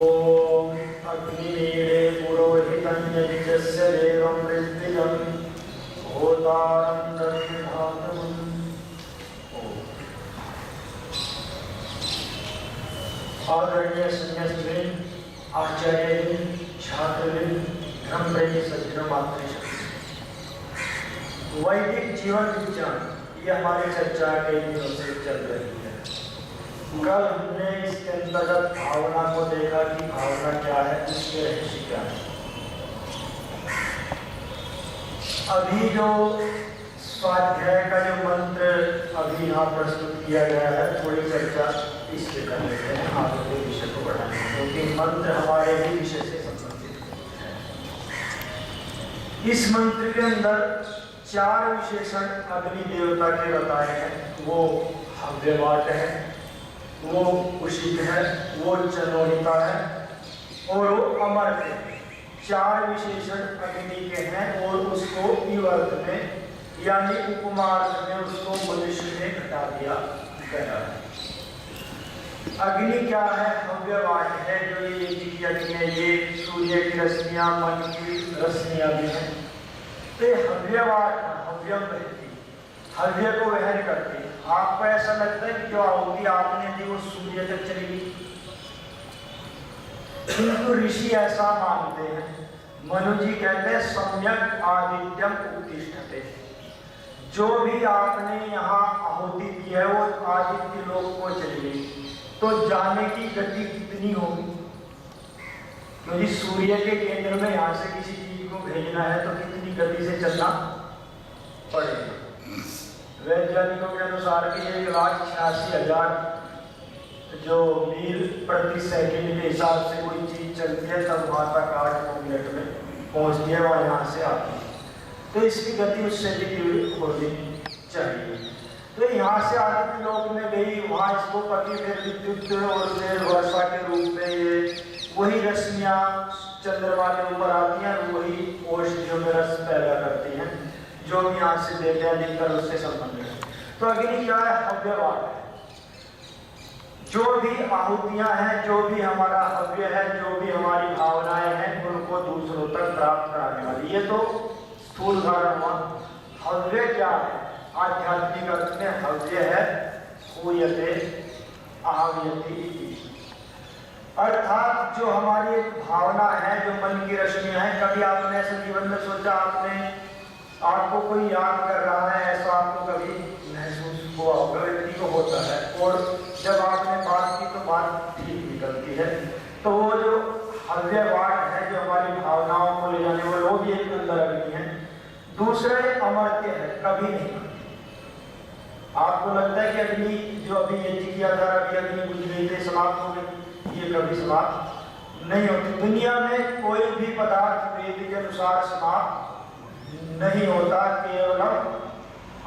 ओम अग्निमीळे पुरोहितं यज्ञस्य देवं ऋत्विजं होतारं दधिधातुम्। आदरणीय सन्यासीगण, आचार्यगण, छात्रगण, ब्रह्मप्रेमी सज्जनों, मातृशक्ति, वैदिक जीवन विज्ञान ये हमारी चर्चा कई दिनों से चल रही है। कल हमने इसके अंतर्गत भावना को देखा कि भावना क्या है, इसके रहस्य क्या है। अभी जो स्वाध्याय का जो मंत्र अभी यहाँ प्रस्तुत किया गया है, थोड़ी चर्चा इससे कर लेते हैं आगे के विषय को बढ़ाने, क्योंकि मंत्र हमारे ही विषय से संबंधित है। इस मंत्र के अंदर 4 विशेषण अग्नि देवता के बताए हैं। वो हव्यवाट है, वो उषित है, वो चनोहिता है और वो अमर्त है। 4 विशेषण अग्नि के हैं और उसको इवर्त में यानी उपमार्थ में उसको मनुष्य में घटा दिया गया है। अग्नि क्या है? हव्यवाट है, जो ये अग्नि है, ये सूर्य की रश्मियां, मन की रश्मियां भी हैं। तो हव्यवाट हव्यम रहती, हव्य को वहन करती। आपको ऐसा लगता है कि जो आहुति आपने दी वो सूर्य तक चलेगी, किंतु ऋषि ऐसा मानते हैं। मनु जी कहते हैं सम्यक आदित्यम उत्तिष्ठते, जो भी आपने यहाँ आहुति दी है वो आदित्य लोक को चलेगी। तो जाने की गति कितनी होगी? क्योंकि सूर्य के केंद्र में यहाँ से किसी चीज को भेजना है तो कितनी गति से चलना पड़ेगा। वैज्ञानिकों के अनुसार भी 1,86,000 जो मील प्रति सेकंड के हिसाब से कोई चीज चलती है, तब वहां तक 8 मिनट में पहुंचती है, वहां यहाँ से आती है। तो इसकी गति उससे भी होनी चाहिए। तो यहाँ से आदित्य लोक में गई, वहां इसको पति फिर विद्युत और फिर वर्षा के रूप में ये वही रश्मियां चंद्रमा के ऊपर आती हैं, वही औषधियों में रस पैदा करती हैं, जो भी यहाँ से देते हैं अधिकतर उससे संबंधित है। तो अग्नि क्या है? हव्यवाट है। जो भी आहुतियां हैं, जो भी हमारा हव्य है, जो भी हमारी भावनाएं हैं, उनको दूसरों तक प्राप्त कराने वाली। ये तो स्थूल उदाहरण हुआ। हव्य क्या है? आध्यात्मिक अर्थ में हव्य है हूयते आह्वयति, अर्थात जो हमारी एक भावना है, जो मन की रश्मियां हैं। कभी आपने ऐसा जीवन में सोचा, आपको कोई याद कर रहा है, ऐसा आपको कभी महसूस हुआ होगा? व्यक्ति को होता है, और जब आपने बात की तो बात ठीक निकलती है। तो वो जो हव्यवाट है, जो हमारी भावनाओं को ले जाने वाले, वो भी एक अंदर अग्नि है। दूसरे अमर्त्य है, कभी नहीं। आपको लगता है कि अग्नि जो अभी यज्ञ किया था, अभी अग्नि बुझ गई थी, समाप्त हो गई, ये कभी समाप्त नहीं होती। दुनिया में कोई भी पदार्थ वेद के अनुसार समाप्त नहीं होता। केवलम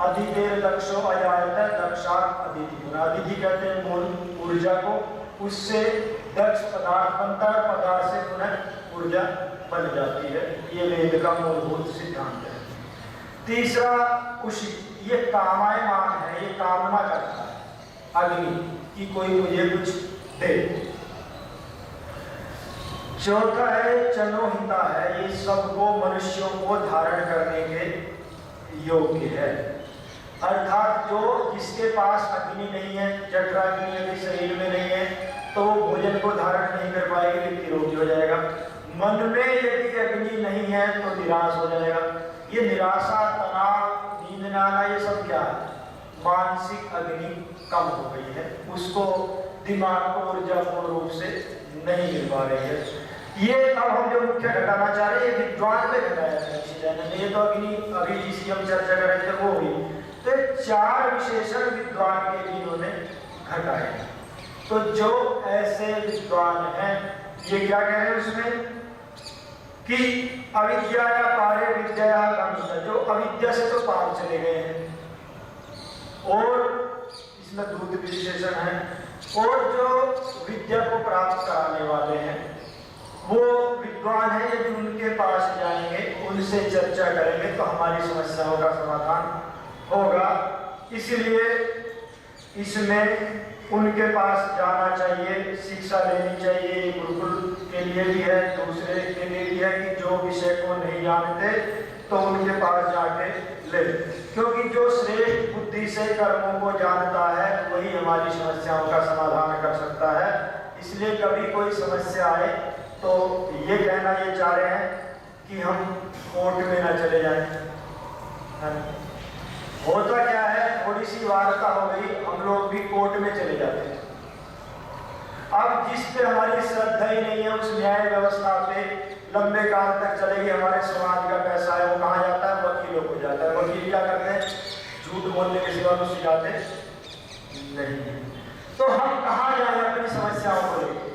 अधिदेर दक्षो अजायत दक्षात अदिति। अदिति कहते हैं मूल ऊर्जा को, उससे दक्ष पदार्थ बनता है, पदार्थ से पुनः ऊर्जा बन जाती है। ये वेद का मूलभूत सिद्धांत है। तीसरा उषित, ये कामायमान है, ये कामना करता है अग्नि कि कोई मुझे कुछ दे। चौथा है चनोहिता है, ये सबको मनुष्यों को धारण करने के योग्य है। अर्थात जो जिसके पास अग्नि नहीं है, जठराग्नि यदि शरीर में नहीं है, तो वो भोजन को धारण नहीं कर पाएगा, व्यक्ति रोगी हो जाएगा। मन में यदि अग्नि नहीं है तो निराश हो जाएगा। ये निराशा, तनाव, नींद न आना, ये सब क्या है? मानसिक अग्नि कम हो गई है, उसको दिमाग को ऊर्जापूर्ण रूप से नहीं मिल पा रही है। ये अब हम जो मुख्य घटाना चाह रहे हैं, विद्वान में घटाया है। ये तो अग्नि अभी जिसकी हम चर्चा कर रहे थे वो हुई। तो 4 विशेषण विद्वान के जिन्होंने घटाए। तो जो ऐसे विद्वान हैं, ये क्या कह रहे हैं उसमें कि अविद्या या पारे विद्या, जो अविद्या से तो पार चले गए हैं, और इसमें दूत विशेषण है, और जो विद्या को प्राप्त कराने वाले हैं वो विद्वान है। यदि उनके पास जाएंगे, उनसे चर्चा करेंगे तो हमारी समस्याओं का समाधान होगा। इसलिए इसमें उनके पास जाना चाहिए, शिक्षा लेनी चाहिए, गुरुकुल लिए भी है, दूसरे के लिए भी है कि जो विषय को नहीं जानते तो उनके पास जाके ले, क्योंकि जो श्रेष्ठ बुद्धि से कर्मों को जानता है वही हमारी समस्याओं का समाधान कर सकता है। इसलिए कभी कोई समस्या आए तो ये कहना ये चाह रहे हैं कि हम कोर्ट में ना चले जाएं। होता क्या है, थोड़ी सी वार्ता हो गई, हम लोग भी कोर्ट में चले जाते हैं। अब जिस पे हमारी श्रद्धा ही नहीं है उस न्याय व्यवस्था पे लंबे काल तक चलेगी, हमारे समाज का पैसा है वो कहाँ जाता है, वकीलों को जाता है। वकील क्या करते हैं, झूठ बोलने के सिवा कुछ सिखाते नहीं। तो हम कहाँ जाए अपनी समस्याओं को लेकर?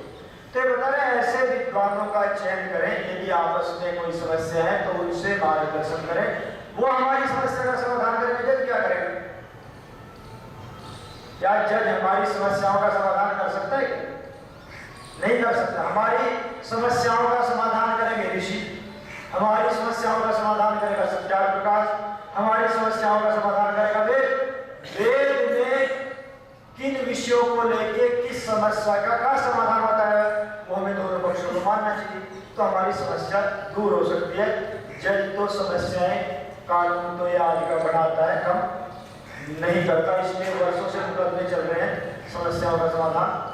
तो बता रहे ऐसे विद्वानों का चयन करें, यदि आपस में कोई समस्या है तो उनसे मार्गदर्शन करें, वो हमारी समस्या का समाधान करेंगे। जज क्या करेगा? क्या जज हमारी समस्याओं का समाधान कर सकता है? नहीं कर सकता। हमारी समस्याओं का समाधान करेंगे ऋषि, हमारी समस्याओं का समाधान करेगा सत्यार प्रकाश, हमारी समस्याओं का समाधान करेगा वेद। वेद में किन विषयों को लेके किस समस्या का समाधान होता है वो हमें दोनों पक्षों को मानना चाहिए, तो हमारी समस्या दूर हो सकती है। जज तो समस्याएं, कानून तो ये आज का बढ़ाता है, कम नहीं करता। इसलिए वर्षों से मुकदमे चल रहे हैं, समस्याओं का समाधान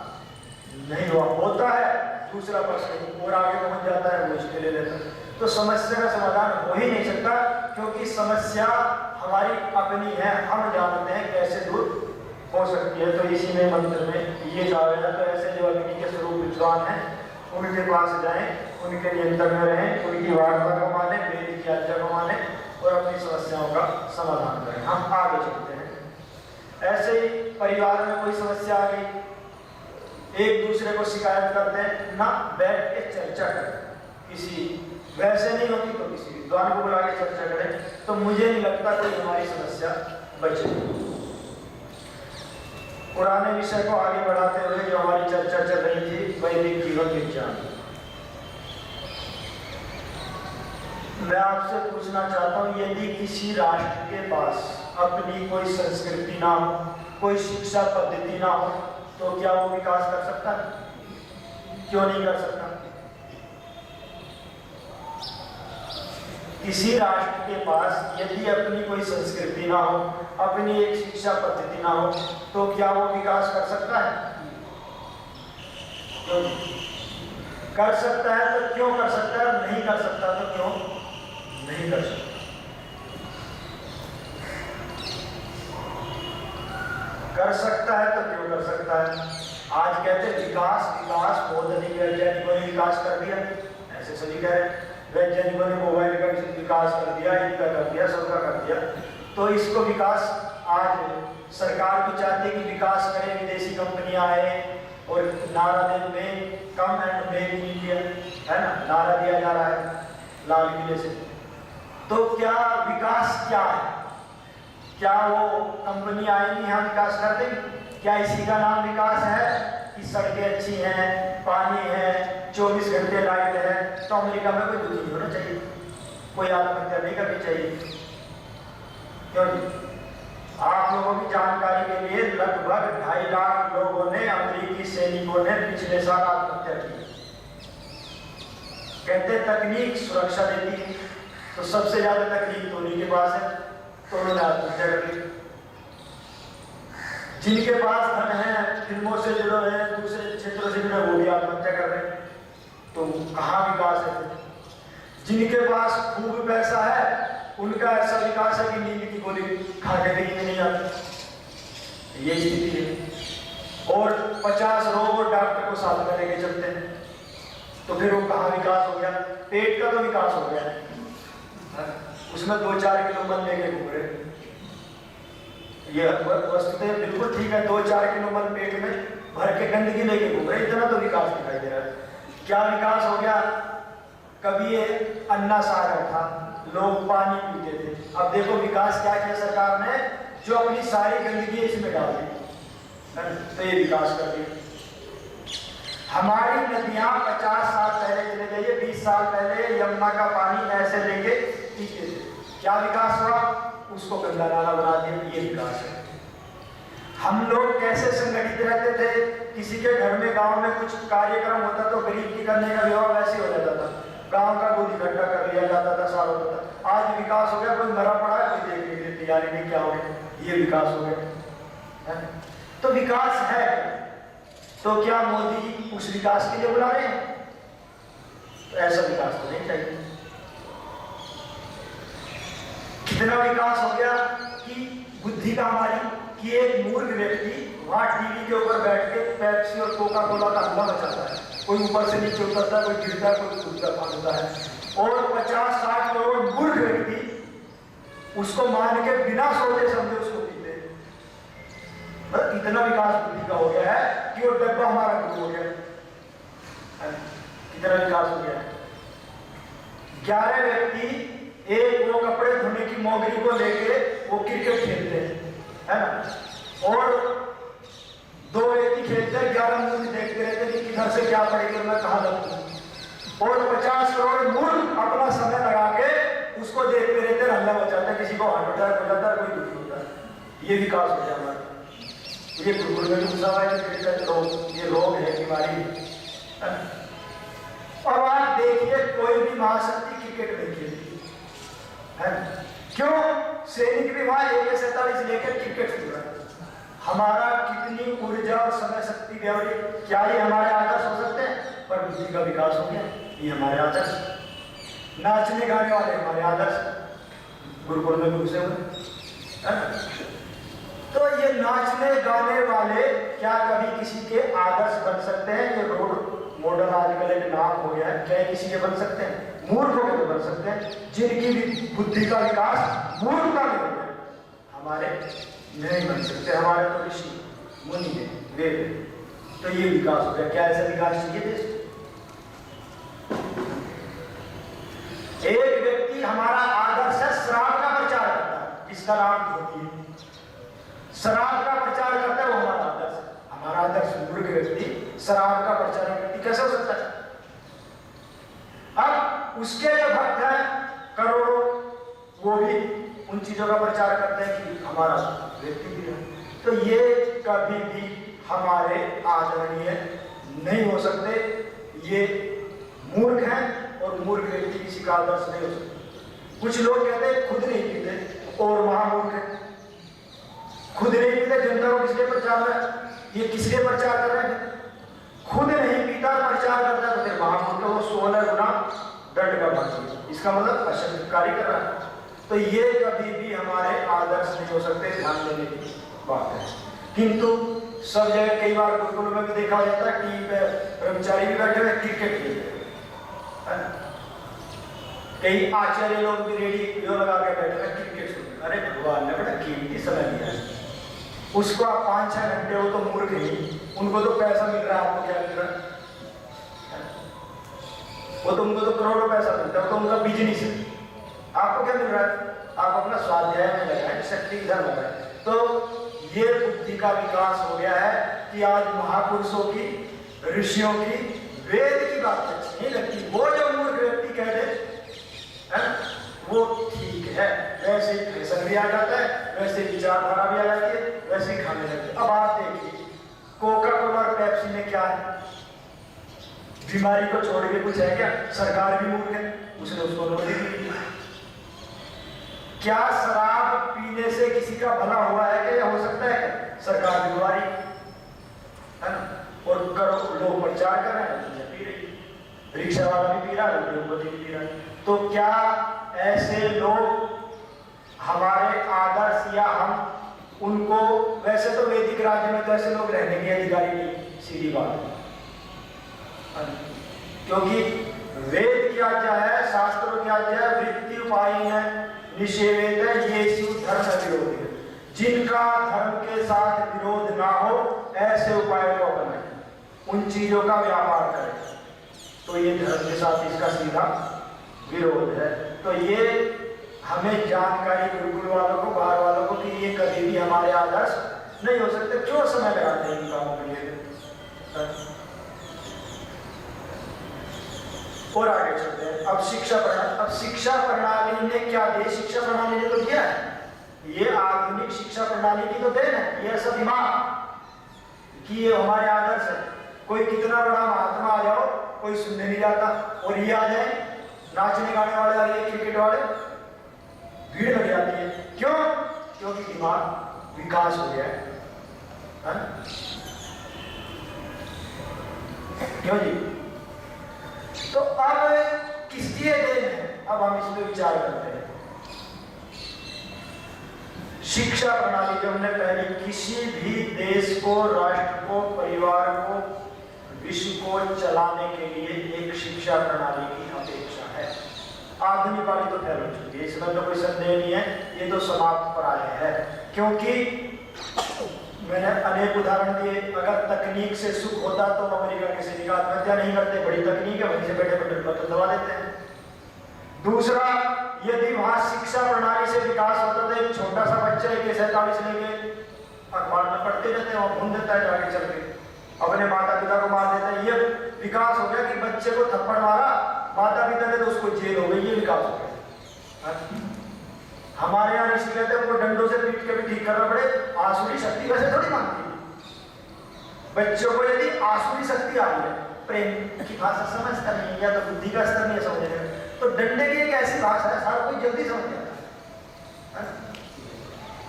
नहीं हुआ। होता है दूसरा प्रश्न और आगे पहुंच जाता है, वो इसके ले लेता है। तो समस्या का समाधान हो ही नहीं सकता, क्योंकि समस्या हमारी अपनी है, हम जानते हैं कैसे दूर हो सकती है। तो इसी में मंत्र में ये कहा गया, तो ऐसे जो अग्नि के स्वरूप विद्वान हैं उनके पास जाएं, उनके नियंत्रण में रहें, उनकी वार्ता को माने, वेद की आज्ञा को माने और अपनी समस्याओं का समाधान करें। हम आगे चलते हैं। ऐसे ही परिवार में कोई समस्या आ गई, एक दूसरे को शिकायत करते हैं ना, बैठ के चर्चा करें। किसी वैसे नहीं होती तो किसी विद्वान को बुला के चर्चा करें, तो मुझे नहीं लगता कोई हमारी समस्या बचेगी। पुराने विषय को आगे बढ़ाते हुए जो हमारी चर्चा चल रही थी, वैदिक जीवन विज्ञान, मैं आपसे पूछना चाहता हूं, यदि किसी राष्ट्र के पास अपनी कोई संस्कृति ना हो, कोई शिक्षा पद्धति ना हो, तो क्या वो विकास कर सकता है? क्यों नहीं कर सकता? किसी राष्ट्र के पास यदि अपनी कोई संस्कृति ना हो, अपनी एक शिक्षा पद्धति ना हो, तो क्या वो विकास कर सकता है? क्यों कर सकता है? तो क्यों कर सकता है? नहीं कर सकता तो क्यों नहीं कर सकता? कर सकता है तो क्यों कर सकता है? आज कहते विकास विकास, बहुत अधिक वैज्ञानिकों ने विकास कर दिया, ऐसे सभी कह रहे हैं वैज्ञानिकों ने मोबाइल का विकास कर दिया, इनका कर दिया, सबका कर दिया। तो इसको विकास आज सरकार भी चाहती है कि विकास करें, विदेशी कंपनियां आए और नारा दे come and make in India, है ना, नारा दिया जा रहा है लाल किले से। तो क्या विकास क्या है? क्या वो कंपनी आएंगी यहाँ विकास कर देंगी? क्या इसी का नाम विकास है कि सड़कें अच्छी हैं, पानी है, 24 घंटे लाइट है? तो अमेरिका में कोई दुखी नहीं होना चाहिए, कोई आत्महत्या नहीं करनी चाहिए। क्यों नहीं? आप लोगों की जानकारी के लिए लगभग 2.5 लाख लोगों ने, अमेरिकी सैनिकों ने पिछले साल आत्महत्या की। कहते तकनीक सुरक्षा देती है, तो सबसे ज्यादा तकनीक तो उन्हीं के पास है, तो उन्होंने आत्महत्या कर ली। जिनके पास धन है, फिल्मों से जुड़े हैं, दूसरे क्षेत्रों से जुड़े, वो भी आत्महत्या कर रहे हैं। तो कहाँ विकास है? जिनके पास खूब पैसा है उनका ऐसा विकास है कि नींद की गोली खा के नींद नहीं आती, ये स्थिति है। और 50 रोबोट डॉक्टर को साथ में लेके चलते हैं, तो फिर वो कहाँ विकास हो गया? पेट का तो विकास हो गया है, उसमें 2-4 किलो मल लेके घूम रहे। ये वस्तुतः बिल्कुल ठीक है, 2-4 किलो मल पेट में भर के गंदगी लेके घूम रहे, इतना तो विकास दिखाई दे रहा है। क्या विकास हो गया? कभी ये अन्ना सागर था, लोग पानी पीते थे, अब देखो विकास क्या किया सरकार ने, जो अपनी सारी गंदगी इसमें डाल दी, तो ये विकास कर दिया। हमारी नदियां 50 साल पहले चले जाइए, 20 साल पहले यमुना का पानी ऐसे लेके पीते थे, क्या विकास हुआ? उसको गंदा नाला बना दिया, ये विकास है। हम लोग कैसे संगठित रहते थे, किसी के घर में गांव में कुछ कार्यक्रम होता तो गरीब की करने का विवाह वैसे हो जाता था, गांव का दूध इकट्ठा कर लिया जाता था, सारा होता था। आज विकास हो गया, कोई मरा पड़ा है, कोई देखने के लिए तैयारी नहीं, क्या हो गया, ये विकास हो गया। तो विकास है, तो क्या मोदी जी उस विकास के लिए बुला रहे हैं? तो ऐसा विकास तो नहीं चाहिए। कितना विकास हो गया कि बुद्धि का हमारी, कि एक मूर्ख व्यक्ति वहां टीवी के ऊपर बैठ के पेप्सी और कोका कोला का हल्ला मचाता है, कोई ऊपर से नीचे उतरता है, कोई गिरता है, कोई कूदता फांदता है, और 50-60 करोड़ मूर्ख व्यक्ति उसको मान के बिना सोचे समझे उसको पीते। मतलब इतना विकास बुद्धि का हो गया है कि वो डब्बा हमारा गुरु हो गया। कितना विकास हो गया है। 11 व्यक्ति एक वो कपड़े धोने की मोगरी को लेके वो क्रिकेट खेलते हैं, है ना, और 2 व्यक्ति खेलते हैं, 11 मूर्ख देखते रहते हैं कि किधर से क्या पड़ेगी और मैं कहां लगूं, और 50 करोड़ मूर्ख अपना समय लगा के उसको देखते रहते हैं, हल्ला मचाते हैं, किसी को हार्ट अटैक हो जाता है, कोई दुखी होता है। ये विकास हो गया हमारा। ये गुरुकुल में घुसा हुआ है लोग, ये रोग है, बीमारी। अब आप देखिए कोई भी महाशक्ति क्रिकेट नहीं खेलती है, क्यों? सैनिक भी वहां AK-47 लेकर क्रिकेट खेल रहा है। हमारा कितनी ऊर्जा और समय शक्ति व्यवहार, क्या ये हमारे आदर्श हो सकते हैं? पर बुद्धि का विकास हो गया, ये हमारे आदर्श। नाचने गाने वाले हमारे आदर्श गुरुकुल में घुसे हुए। तो ये नाचने गाने वाले क्या कभी किसी के आदर्श बन सकते हैं? ये रोड मॉडल आजकल एक नाम हो गया है, क्या किसी के बन सकते हैं? मूर्खों के तो बन सकते हैं, जिनकी भी बुद्धि का विकास मूर्खता में हो गया। हमारे नहीं बन सकते, हमारे तो ऋषि मुनि है, वेद। तो ये विकास हो गया। क्या ऐसा विकास चाहिए देश? एक व्यक्ति हमारा आदर्श है, शराब का प्रचार करता है, जिसका नाम धोती है, शराब का प्रचार करता है, वो हमारा आदर्श है। हमारा आदर्श मूर्ख व्यक्ति शराब का प्रचार व्यक्ति कैसे हो सकता है? अब उसके जो भक्त हैं करोड़ों, वो भी उन चीजों का प्रचार करते हैं कि हमारा व्यक्ति भी है। तो ये कभी भी हमारे आदरणीय नहीं हो सकते। ये मूर्ख हैं, और मूर्ख व्यक्ति किसी का आदर्श नहीं हो सकते। कुछ लोग कहते हैं खुद नहीं पीते और महामूर्ख है, खुद नहीं पीते, जनता को किसके प्रचार रहा है? ये किसके प्रचार कर रहे हैं? खुद नहीं पीता प्रचार करता है, तो फिर महामूर्ख को 16 गुना दंड का भागी, इसका मतलब अशंकारी कर रहा है। तो ये कभी भी हमारे आदर्श नहीं हो सकते, ध्यान देने की बात है। किंतु सब जगह कई बार गुरुकुल में भी देखा जाता है, टीवी पे कर्मचारी भी बैठे हुए क्रिकेट खेल रहे हैं, कई आचार्य लोग भी रेडियो लगा के बैठे हुए क्रिकेट सुन रहे। अरे भगवान ने बड़ा कीमती समय दिया है, उसको आप 5-6 घंटे हो तो मूर्ख नहीं, उनको तो पैसा मिल रहा है, आपको क्या मिल रहा है? वो तो उनको तो करोड़ों पैसा मिलता है, वो तो उनका बिजनेस है। आपको क्या मिल रहा है? आप अपना स्वाध्याय में लगाए, शक्ति इधर लगाए। तो ये बुद्धि का विकास हो गया है कि आज महापुरुषों की, ऋषियों की, वेद की बात अच्छी नहीं लगती। वो जो मूर्ख व्यक्ति कह दे वो ठीक है, वैसे ही फैशन भी आ जाता है, वैसे विचारधारा भी आ जाती है, वैसे ही खाने लगते। अब आप देखिए कोका कोला और पेप्सी में क्या है? बीमारी को छोड़ के कुछ है क्या? सरकार भी मूर्ख है, उसने उसको अनुमति दी। क्या शराब पीने से किसी का भला हुआ है क्या? हो सकता है क्या? सरकार भी बीमारी है ना, और करोड़ लोग प्रचार कर रहे हैं, पी रही, रिक्शा वाला भी पी रहा है, उद्योगपति भी पी रहा है। तो क्या ऐसे लोग हमारे आदर्श, या हम उनको, वैसे तो वैदिक राज्य में तो ऐसे लोग रहने के अधिकारी नहीं, सीधी बात है, क्योंकि वेद की आज्ञा है, शास्त्रों की आज्ञा है, वृत्ति उपाय है, निषेध है, ये धर्म विरोधी है। जिनका धर्म के साथ विरोध ना हो ऐसे उपाय को अपनाएं, उन चीजों का व्यापार करें, तो ये धर्म के साथ इसका सीधा विरोध है। तो ये हमें जानकारी गुरुकुल वालों को, बाहर वालों को, कि ये कभी भी हमारे आदर्श नहीं हो सकते। क्यों समय लगाते हैं इन कामों के लिए? और आगे चलते हैं। अब शिक्षा प्रणाली ने क्या दिया? शिक्षा प्रणाली ने तो दिया है, ये आधुनिक शिक्षा प्रणाली की तो देन है, ये ऐसा दिमाग कि ये हमारे आदर्श है। कोई कितना बड़ा महात्मा आ जाओ कोई सुनने नहीं जाता, और ये आ जाए नाचने गाने वाले आ गए, क्रिकेट वाले, भीड़ लग जाती है। क्यों? क्योंकि दिमाग विकास हो गया है। क्यों जी? तो अब किसकी देन है? अब हम इस पर विचार करते हैं। शिक्षा प्रणाली जो हमने पहले, किसी भी देश को, राष्ट्र को, परिवार को, विश्व को चलाने के लिए एक शिक्षा प्रणाली की अपेक्षा है। आधुनिक वाली तो फैल चुकी है, इसमें तो कोई संदेह नहीं है, ये तो समाप्त प्राय है। क्योंकि मैंने अनेक उदाहरण दिए, अगर तकनीक से सुख होता तो अमेरिका के सैनिक आत्महत्या नहीं करते, बड़ी तकनीक है, वहीं से बैठे बैठे बटन दबा देते हैं। दूसरा, यदि वहां शिक्षा प्रणाली से विकास होता तो एक छोटा सा बच्चा एक 47 लेके अखबार में पढ़ते रहते हैं और भून देता है जाके चल के, अपने माता पिता को मार देता है। ये विकास हो गया कि बच्चे को थप्पड़ मारा माता पिता ने तो उसको जेल हो गई, ये विकास हो गया। हमारे यहाँ ऋषि कहते हैं उनको डंडों से पीट के भी ठीक करना पड़े, आसुरी शक्ति वैसे थोड़ी मांगती है। बच्चों को यदि आसुरी शक्ति आ रही है, प्रेम की भाषा समझता नहीं या तो बुद्धि का स्तर नहीं समझेगा, तो डंडे की एक ऐसी भाषा है सारा कोई जल्दी समझ जाता है।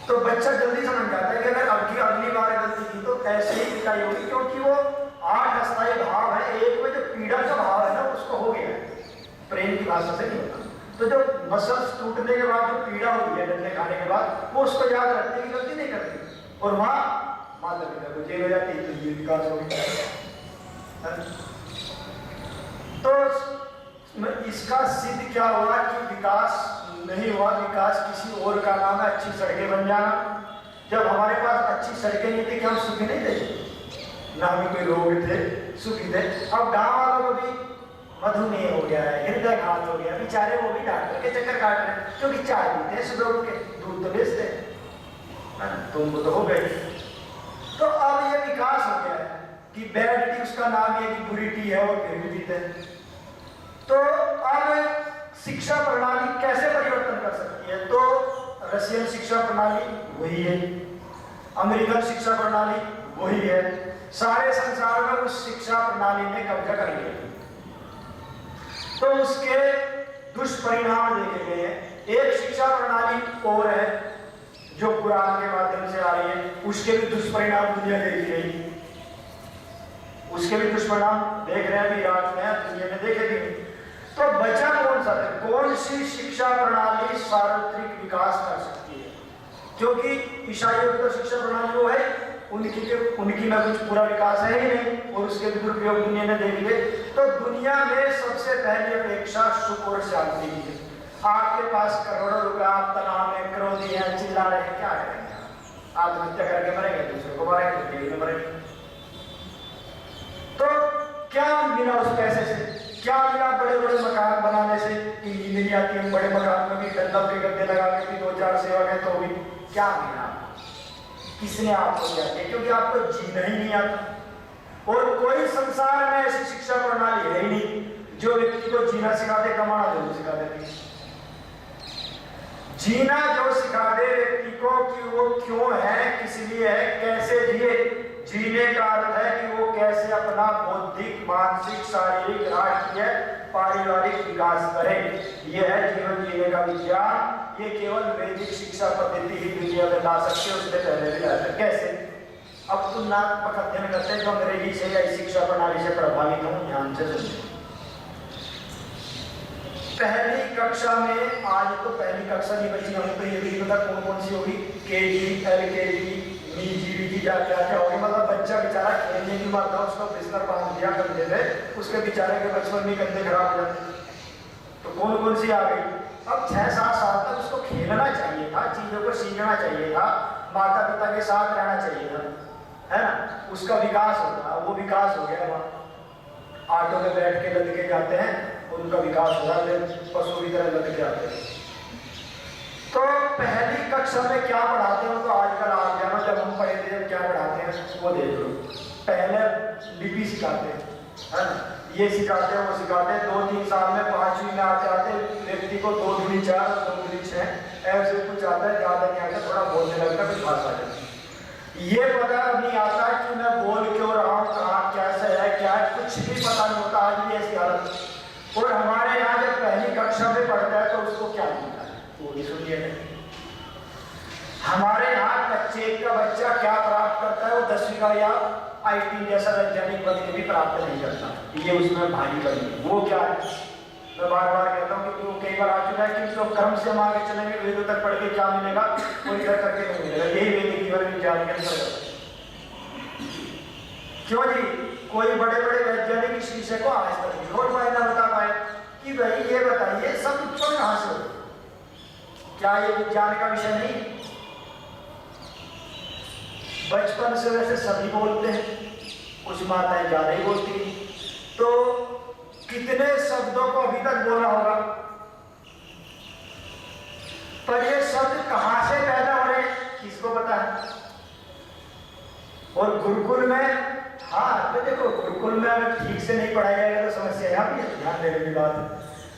तो बच्चा जल्दी समझ जाता है कि अगर अगली बार गलती की तो ऐसे ही पिटाई होगी, क्योंकि वो 8 अस्थायी भाव है, एक में जो पीड़ा का भाव है ना उसको हो गया है, प्रेम की भाषा से नहीं होता। तो जो मसल्स टूटने के बाद जो पीड़ा हुई है डंडे खाने के बाद, वो उसको याद रखते कि गलती नहीं करती, और वहां माता पिता को जेल हो जाती है, तो ये विकास हो गया। तो इसका सिद्ध क्या हुआ कि विकास नहीं हुआ, विकास किसी और का नाम है अच्छी सड़कें बन जाना। जब हमारे पास अच्छी सड़कें नहीं थी कि हम सुखी नहीं थे, ना हमें कोई रोग थे, सुखी थे। अब गांव वालों को भी मधुमेह हो गया है, हृदय घात हो गया, बेचारे वो भी डॉक्टर के चक्कर काट रहे हैं, क्योंकि चाय पीते हैं सुबह उठ के, दूध तो बेचते हैं, तो उनको तो हो गए। तो अब ये विकास हो गया है कि बैड टी उसका नाम है कि बुरी टी है, और फिर भी पीते हैं। तो अब शिक्षा प्रणाली कैसे परिवर्तन कर सकती है? तो रशियन शिक्षा प्रणाली वही है, अमेरिकन शिक्षा प्रणाली वही है, सारे संसार में उस शिक्षा प्रणाली ने कब्जा कर लिया। तो उसके दुष्परिणाम देखे गए हैं। एक शिक्षा प्रणाली और है जो कुरान के माध्यम से आ रही है, उसके भी दुष्परिणाम दुनिया देख रही है, उसके भी दुष्परिणाम देख रहे हैं, इराक में दुनिया में देखे भी। तो बचा कौन सा है? कौन सी शिक्षा प्रणाली सार्वत्रिक विकास कर सकती है? क्योंकि ईसाइयों की तो शिक्षा प्रणाली वो है, उनकी में कुछ पूरा विकास है ही नहीं, और उसके दुरुपयोग दुनिया ने देख लिए। तो दुनिया में सबसे पहली अपेक्षा सुख और शांति की है। आपके पास करोड़ों रुपया, आप तनाव में, क्रोधी हैं, चिल्ला रहे हैं, क्या करेंगे? आत्महत्या करके मरेंगे, दूसरे को मारेंगे, जेल में मरेंगे। तो क्या मिला उस पैसे से? क्या मिला बड़े बड़े मकान बनाने से? कि नींद नहीं आती है, बड़े मकान में भी डंडम के गद्दे लगा के भी 2-4 सेवक है तो भी क्या मिला? किसने आपको दिया? क्योंकि आपको जीना ही नहीं आता। और कोई संसार में ऐसी शिक्षा प्रणाली है ही नहीं जो व्यक्ति को जीना सिखा दे, कमाना जरूर सिखा देती। जीना जो सिखा दे व्यक्ति को कि वो क्यों है, किस लिए है, कैसे जिए। जीने का अर्थ है कि वो कैसे अपना बौद्धिक, मानसिक, शारीरिक, राष्ट्रीय, पारिवारिक विकास करे। यह है जीवन जीने का विज्ञान। ये केवल वैदिक शिक्षा पद्धति ही दुनिया में ला सकते, उससे पहले भी लाते। कैसे? अब तुलनात्मक अध्ययन करते हैं जो अंग्रेजी से या शिक्षा प्रणाली से प्रभावित हो, ध्यान से सुनिए। पहली कक्षा में, आज तो पहली कक्षा नहीं बची, हमें तो ये भी पता कौन कौन सी होगी, केजी, एलकेजी, जीबीजी, क्या होगी। मतलब बच्चा बेचारा खेलने की बात था, उसको बिस्तर बांध दिया कंधे पे, उसके बेचारे के बचपन में कंधे खराब हो जाते। तो कौन कौन सी आ गई? अब 6-7 साल तक उसको खेलना चाहिए था, चीजों को सीखना चाहिए था, माता पिता के साथ रहना चाहिए था, है ना? उसका विकास होता, वो विकास हो गया। वहाँ ऑटो में बैठ के लद के जाते हैं, उनका विकास हो रहा है, पशु की तरह लद के आते हैं। तो पहली कक्षा में क्या पढ़ाते हो? तो आजकल आप जानो, जब हम पढ़े थे क्या पढ़ाते हैं वो देख लो। पहले लिपि सिखाते हैं, है ना? ये सिखाते हैं, वो सिखाते हैं। 2-3 साल में 5वीं में आते आते व्यक्ति को 2 दूनी 4, 2 दूनी 6 ऐसे कुछ आता है, ज्यादा नहीं आता, थोड़ा बोलने लगता कुछ भाषा है, ये पता नहीं आता कि मैं बोल क्यों रहा हूँ, कहाँ कैसे है क्या है, कुछ भी पता नहीं होता। आज भी ऐसी हालत। और हमारे यहाँ जब पहली कक्षा में पढ़ता है तो उसको क्या मिलता है वो भी सुनिए। हमारे यहाँ बच्चे का बच्चा क्या प्राप्त करता है, वो 10वीं का या आईटी जैसा वैज्ञानिक बन के भी प्राप्त नहीं करता, ये उसमें भारी बनी। वो क्या है, मैं बार बार कहता हूँ क्योंकि वो कई बार आ चुका है कि जो कर्म से हम आगे चलेंगे, वेदों तक पढ़ के क्या मिलेगा, वो इधर करके नहीं मिलेगा। यही वेद जीवन विज्ञान के अंतर्गत। क्यों जी, कोई बड़े बड़े वैज्ञानिक इस विषय को आज तक नहीं फायदा बता पाए कि भाई ये बताइए सब उत्पन्न कहां से हो, क्या ये विज्ञान का विषय नहीं? बचपन से वैसे सभी बोलते हैं, कुछ माताएं ज्यादा ही बोलती हैं, तो कितने शब्दों को अभी तक बोला होगा, पर ये शब्द कहां से पैदा हो रहे किसको पता है? और गुरुकुल में, हाँ तो देखो गुरुकुल में अगर ठीक से नहीं पढ़ाया जाएगा तो समस्या यहाँ भी ध्यान देने की बात है,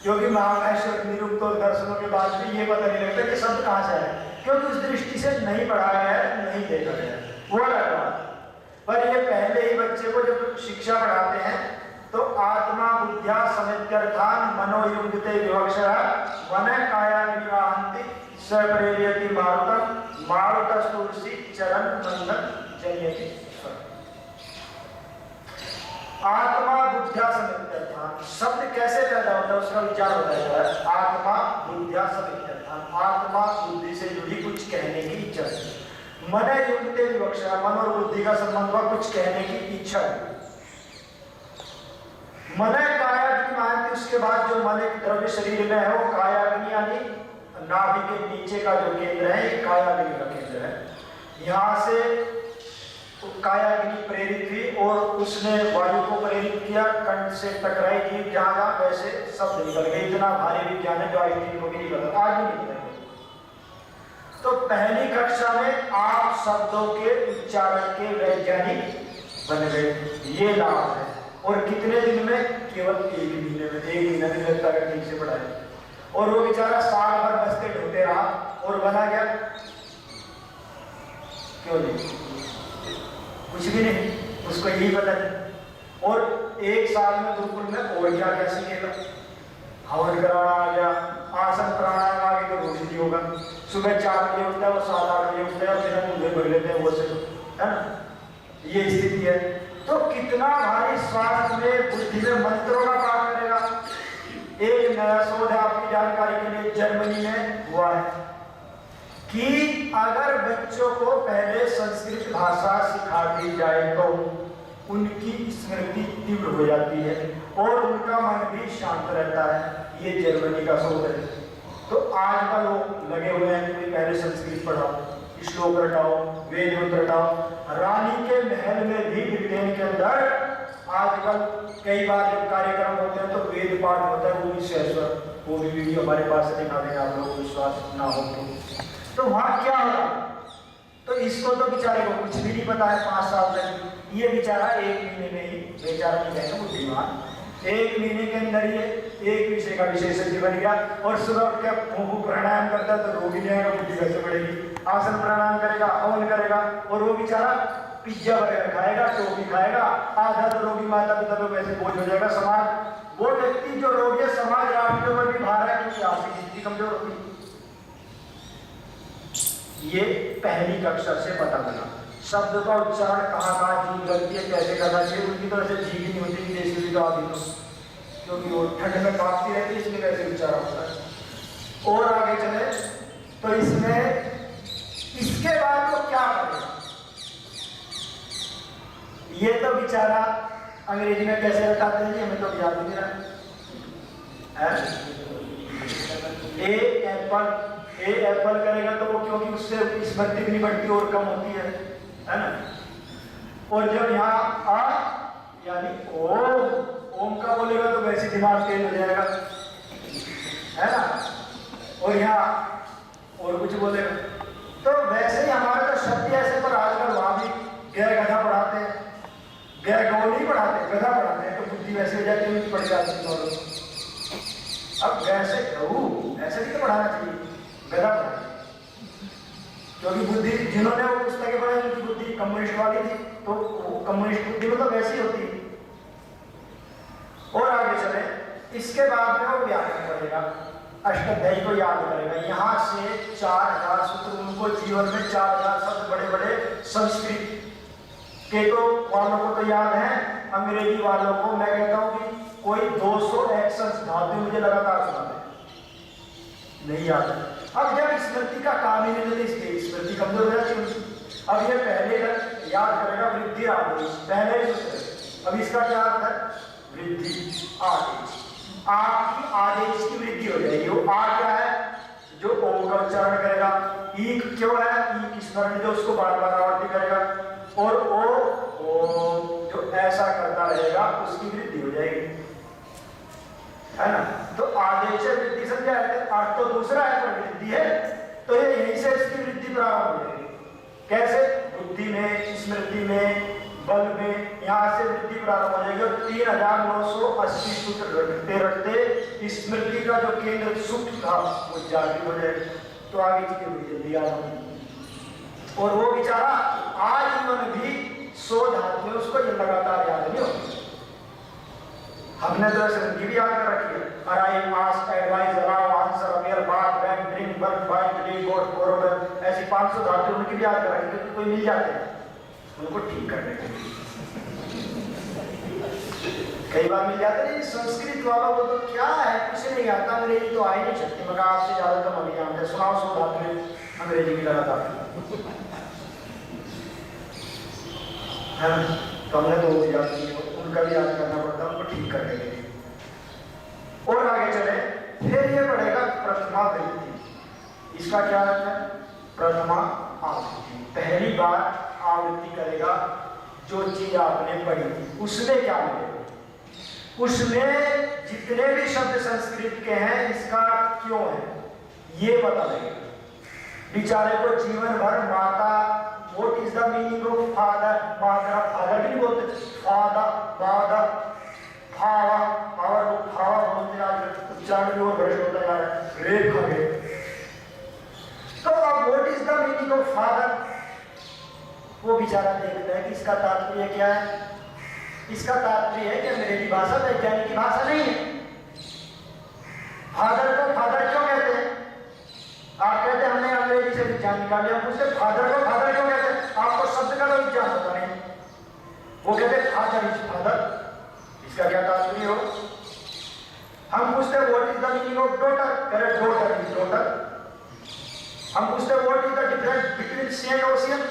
क्योंकि महाकाश्वर निरुक्त और दर्शनों के बाद भी ये पता नहीं लगता कि शब्द कहां से आए, क्योंकि उस दृष्टि से नहीं पढ़ाया गया है, नहीं देखा गया है, वो अलग बात। पर ये पहले ही बच्चे को जब शिक्षा पढ़ाते हैं तो आत्मा बुद्ध्या समित्यर्थान मनोयुक्ते विवक्षः मन काया निवाहन्ति सप्रेरयति मारुतम् मारुतस्तुलसी चरण मंदन जनयति। आत्मा बुद्ध्या समित्यर्थान, शब्द कैसे पैदा होता है उसका विचार होता है। आत्मा बुद्ध्या समित्यर्थान, आत्मा बुद्धि से जुड़ी कुछ कहने की इच्छा, मन युक्ते विवक्षा, मन और बुद्धि का संबंध हुआ कुछ कहने की इच्छा। मन कायाग्नि मानती, उसके बाद जो मन एक द्रव्य शरीर में है वो कायाग्नि यानी नाभि के नीचे का जो केंद्र है ये कायाग्नि का केंद्र है। यहाँ से कायाग्नि प्रेरित हुई और उसने वायु को प्रेरित किया, कंठ से टकराई जीव जहां जहां, वैसे शब्द निकल गए। इतना भारी विज्ञान है जो आज दिन को भी निकल, आज भी निकल। तो पहली कक्षा में आप शब्दों के उच्चारण के वैज्ञानिक बन गए, ये लाभ है। और कितने दिन में? केवल 1 महीने में। 1 महीना नहीं लगता अगर ठीक से पढ़ाए। और वो बेचारा साल भर बसते ढोते रहा और बना गया क्यों नहीं? कुछ भी नहीं, उसको यही पता नहीं। और 1 साल में गुरुकुल में और क्या क्या सीखेगा? हवन कराना आ गया, आसन प्राणायाम आ गया तो रोज नहीं होगा। सुबह 4 बजे उठता है, वो 7-8 बजे उठता है और फिर मुझे भर लेते हैं वो से, है ना? ये स्थिति है। तो कितना भारी स्वास्थ्य में, बुद्धि में मंत्रों का पाठ करेगा। एक नया शोध आपकी जानकारी के लिए जर्मनी में हुआ है कि अगर बच्चों को पहले संस्कृत भाषा सिखा दी जाए तो उनकी स्मृति तीव्र हो जाती है और उनका मन भी शांत रहता है। ये जर्मनी का शोध है। तो आजकल लोग लगे हुए हैं कि पहले संस्कृत पढ़ाओ, श्लोक रटाओ, वेद मंत्र रटाओ। रानी के महल में भी ब्रिटेन के अंदर आजकल कई बार जब कार्यक्रम होते हैं तो वेद पाठ होता है, वो भी सहस्वर, वो भी वीडियो हमारे पास से दिखा देंगे आप लोग, विश्वास ना हो तो वहां क्या होगा? तो इसको तो बेचारे को कुछ भी नहीं पता है 5 साल तक। ये बेचारा 1 महीने में ही, बेचारा नहीं कहेंगे बुद्धिमान, 1 महीने के अंदर ये एक विषय का विशेषज्ञ बन गया। और सुबह उठ के मुंह प्राणायाम करता है तो रोग ही नहीं आएगा, बुद्धि कैसे बढ़ेगी? आसन प्राणायाम करेगा, हवन करेगा और वो बेचारा पिज्जा बर्गर खाएगा, टोपी खाएगा। आधा तो रोगी माता पिता तो वैसे बोझ हो जाएगा समाज। वो व्यक्ति जो रोगी है, समाज राष्ट्र पर भी भार है क्योंकि आपकी स्थिति कमजोर होगी। ये पहली कक्षा से पता लगा। शब्द का उच्चारण कहाँ की गलती है, कैसे करना चाहिए। उनकी तो ऐसे जीव नहीं होती विदेश में भी तो आदमी तो, क्योंकि वो ठंड में कांपती रहती है इसलिए वैसे उच्चारण होता है। और आगे चले तो इसमें इसके बाद वो क्या करेगा? ये तो बेचारा अंग्रेजी में कैसे बताते हैं, हमें तो याद नहीं रहा। ए एप्पल करेगा तो वो, क्योंकि उससे स्मृति भी नहीं बढ़ती और कम होती है ना। और जब यहाँ आ यानी ओम का बोलेगा तो वैसे दिमाग तेज हो जाएगा, है ना। और यहाँ और कुछ बोलेगा तो वैसे ही हमारे तो शब्द ऐसे। पर आजकल वहां भी गै गधा पढ़ाते हैं, गै गौ नहीं पढ़ाते, गधा पढ़ाते हैं, तो बुद्धि वैसे हो जाती है, पढ़ जाती है। अब वैसे गऊ ऐसे भी तो पढ़ाना चाहिए, गधा पढ़ाना। क्योंकि बुद्धि जिन्होंने वो पुस्तकें बनाई उनकी बुद्धि कम्युनिस्ट वाली थी, तो वो कम्युनिस्ट बुद्धि मतलब वैसी होती है। और आगे चले, इसके बाद में वो व्याकरण पढ़ेगा, अष्टाध्यायी को याद करेगा। यहाँ से 4000 सूत्र, उनको जीवन में 4000 शब्द बड़े बड़े संस्कृत के तो वालों को तो याद है, अंग्रेजी वालों को मैं कहता हूँ कि कोई 200 एक्शंस धातु मुझे लगातार सुनाते नहीं याद है। अब जब स्मृति का काम ही नहीं देते, स्मृति कमजोर हो जाती है। अब ये पहले याद करेगा वृद्धि आदेश, पहले ही सूत्र। अब इसका क्या अर्थ है? वृद्धि आदेश, आपकी आदेश की वृद्धि हो जाएगी। वो आ क्या है? जो ओम का उच्चारण करेगा। ई क्यों है? ई की स्मरण जो उसको बार बार आवर्ती करेगा। और ओ जो ऐसा करता रहेगा उसकी वृद्धि हो जाएगी, है ना। तो आदेश वृद्धि समझा है, अर्थ तो दूसरा है पर वृद्धि है, तो ये यहीं से इसकी वृद्धि प्रारंभ हो जाएगी। कैसे? बुद्धि में, स्मृति में, बल में, यहाँ से वृद्धि प्रारंभ हो जाएगी। और 3980 सूत्र रखते रखते स्मृति का जो केंद्र सुप्त था वो जागृत हो जाएगा। तो आगे की बड़ी जल्दी आ जाएगी। और वो बेचारा आजीवन भी 100 धातुएं उसको ये लगातार याद नहीं होती। हमने तो संधि भी याद कर रखी है, arrive, ask, advice, allow, answer, aware, bat, back, drink, work, bite, leave, goat, forward, ऐसी 500 धातुएं उनकी भी याद कर रखी है। कोई मिल जाते हैं उनको ठीक करने के लिए, कई बार मिल जाते हैं। संस्कृत वालों को तो क्या है, कुछ नहीं आता, अंग्रेजी तो आ ही नहीं सकती, मगर आपसे ज्यादा तो हम जानते। सुनाओ 100 धातुएं अंग्रेजी की लगातार, है ना। तो हमने तो वो याद की, उनका भी याद करना पड़ता है उनको ठीक करने के लिए। और आगे चले, फिर ये पढ़ेगा प्रथमा वृत्ति। इसका क्या अर्थ है? प्रथमा आवृत्ति, पहली बार आवृत्ति करेगा जो चीज आपने पढ़ी थी, उसमें क्या मिलेगा? उसमें जितने भी शब्द संस्कृत के हैं इसका क्यों है ये पता लगेगा। बेचारे को जीवन भर माता, what is the meaning of father, father भी बोलते, फादर, फादर, फावा, पावर को फावा बोलते हैं, उच्चारण भी और भ्रष्ट होता जा रहा है, रेप खा गए। तो अब what is the meaning of father, वो बेचारा देखता है कि इसका तात्पर्य क्या है। इसका तात्पर्य है कि अंग्रेजी भाषा वैज्ञानिक की भाषा नहीं है। फादर को फादर क्यों कहते हैं? आप कहते हैं हमने अंग्रेजी से विज्ञान निकाले, हम पूछते फादर को फादर क्यों कहते हैं? आपको शब्द का तो विज्ञान होता नहीं। वो कहते फादर इज फादर, इसका क्या तात्पर्य हो? हम पूछते what is the meaning of daughter, कह डॉटर इज डॉटर। हम पूछते what is the difference between sea and ocean,